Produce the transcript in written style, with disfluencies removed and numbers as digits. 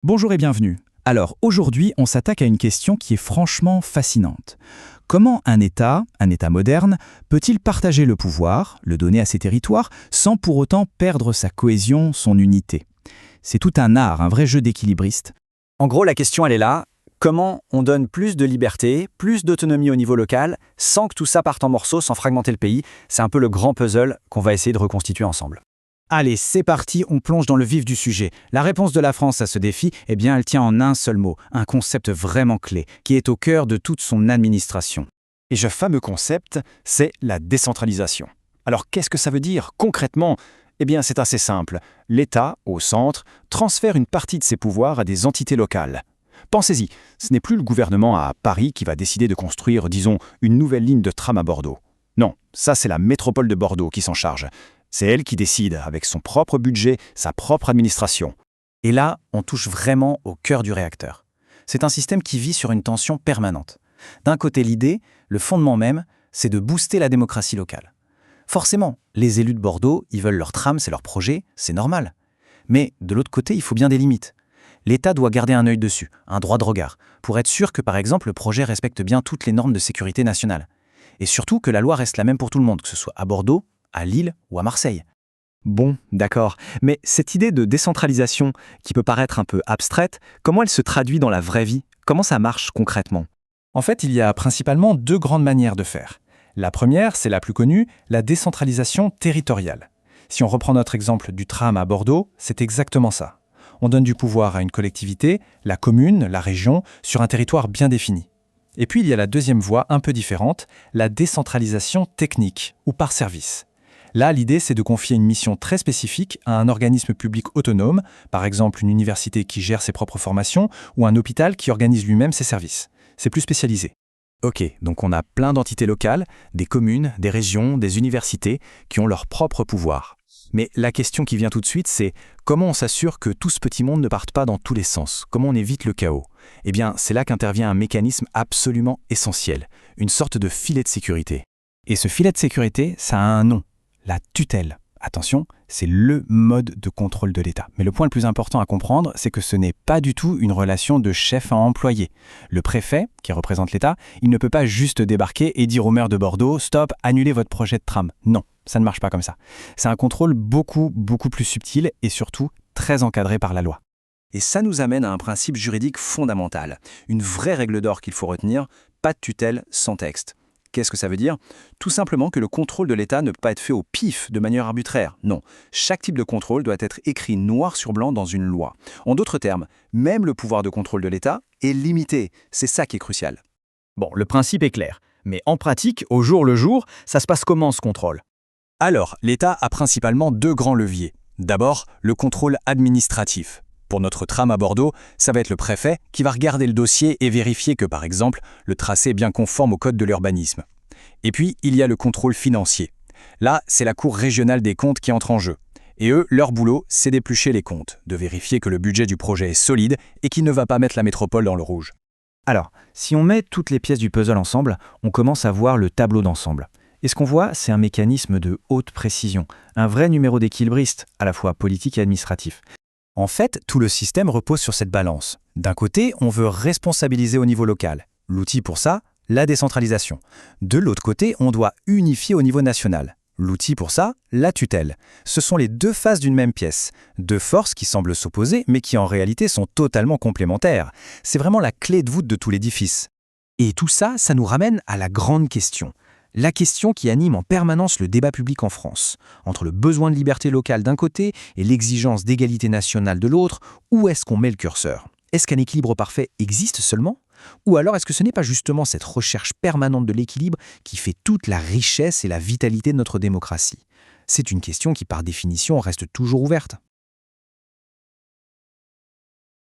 Bonjour et bienvenue. Alors aujourd'hui, on s'attaque à une question qui est franchement fascinante. Comment un État moderne, peut-il partager le pouvoir, le donner à ses territoires, sans pour autant perdre sa cohésion, son unité? C'est tout un art, un vrai jeu d'équilibriste. En gros, la question, elle est là. Comment on donne plus de liberté, plus d'autonomie au niveau local, sans que tout ça parte en morceaux, sans fragmenter le pays? C'est un peu le grand puzzle qu'on va essayer de reconstituer ensemble. Allez, c'est parti, on plonge dans le vif du sujet. La réponse de la France à ce défi, elle tient en un seul mot, un concept vraiment clé, qui est au cœur de toute son administration. Et ce fameux concept, c'est la décentralisation. Alors qu'est-ce que ça veut dire concrètement? C'est assez simple. L'État, au centre, transfère une partie de ses pouvoirs à des entités locales. Pensez-y, ce n'est plus le gouvernement à Paris qui va décider de construire, disons, une nouvelle ligne de tram à Bordeaux. Non, ça c'est la métropole de Bordeaux qui s'en charge. C'est elle qui décide, avec son propre budget, sa propre administration. Et là, on touche vraiment au cœur du réacteur. C'est un système qui vit sur une tension permanente. D'un côté, l'idée, le fondement même, c'est de booster la démocratie locale. Forcément, les élus de Bordeaux, ils veulent leur tram, c'est leur projet, c'est normal. Mais de l'autre côté, il faut bien des limites. L'État doit garder un œil dessus, un droit de regard, pour être sûr que, par exemple, le projet respecte bien toutes les normes de sécurité nationale. Et surtout que la loi reste la même pour tout le monde, que ce soit à Bordeaux, à Lille ou à Marseille. Bon, d'accord. Mais cette idée de décentralisation, qui peut paraître un peu abstraite, comment elle se traduit dans la vraie vie? Comment ça marche concrètement? En fait, il y a principalement deux grandes manières de faire. La première, c'est la plus connue, la décentralisation territoriale. Si on reprend notre exemple du tram à Bordeaux, c'est exactement ça. On donne du pouvoir à une collectivité, la commune, la région, sur un territoire bien défini. Et puis il y a la deuxième voie un peu différente, la décentralisation technique, ou par service. Là, l'idée, c'est de confier une mission très spécifique à un organisme public autonome, par exemple une université qui gère ses propres formations ou un hôpital qui organise lui-même ses services. C'est plus spécialisé. Ok, donc on a plein d'entités locales, des communes, des régions, des universités qui ont leur propre pouvoir. Mais la question qui vient tout de suite, c'est comment on s'assure que tout ce petit monde ne parte pas dans tous les sens? Comment on évite le chaos? C'est là qu'intervient un mécanisme absolument essentiel, une sorte de filet de sécurité. Et ce filet de sécurité, ça a un nom, la tutelle. Attention, c'est le mode de contrôle de l'État. Mais le point le plus important à comprendre, c'est que ce n'est pas du tout une relation de chef à employé. Le préfet, qui représente l'État, il ne peut pas juste débarquer et dire au maire de Bordeaux « Stop, annulez votre projet de tram ». Non, ça ne marche pas comme ça. C'est un contrôle beaucoup plus subtil et surtout très encadré par la loi. Et ça nous amène à un principe juridique fondamental, une vraie règle d'or qu'il faut retenir, pas de tutelle sans texte. Qu'est-ce que ça veut dire? Tout simplement que le contrôle de l'État ne peut pas être fait au pif, de manière arbitraire. Non, chaque type de contrôle doit être écrit noir sur blanc dans une loi. En d'autres termes, même le pouvoir de contrôle de l'État est limité. C'est ça qui est crucial. Bon, le principe est clair. Mais en pratique, au jour le jour, ça se passe comment ce contrôle? Alors, l'État a principalement deux grands leviers. D'abord, le contrôle administratif. Pour notre tram à Bordeaux, ça va être le préfet qui va regarder le dossier et vérifier que, par exemple, le tracé est bien conforme au code de l'urbanisme. Et puis, il y a le contrôle financier. Là, c'est la Cour régionale des comptes qui entre en jeu. Et eux, leur boulot, c'est d'éplucher les comptes, de vérifier que le budget du projet est solide et qu'il ne va pas mettre la métropole dans le rouge. Alors, si on met toutes les pièces du puzzle ensemble, on commence à voir le tableau d'ensemble. Et ce qu'on voit, c'est un mécanisme de haute précision, un vrai numéro d'équilibriste, à la fois politique et administratif. En fait, tout le système repose sur cette balance. D'un côté, on veut responsabiliser au niveau local. L'outil pour ça, la décentralisation. De l'autre côté, on doit unifier au niveau national. L'outil pour ça, la tutelle. Ce sont les deux faces d'une même pièce. Deux forces qui semblent s'opposer, mais qui en réalité sont totalement complémentaires. C'est vraiment la clé de voûte de tout l'édifice. Et tout ça, ça nous ramène à la grande question. La question qui anime en permanence le débat public en France. Entre le besoin de liberté locale d'un côté et l'exigence d'égalité nationale de l'autre, où est-ce qu'on met le curseur? Est-ce qu'un équilibre parfait existe seulement? Ou alors est-ce que ce n'est pas justement cette recherche permanente de l'équilibre qui fait toute la richesse et la vitalité de notre démocratie? C'est une question qui par définition reste toujours ouverte.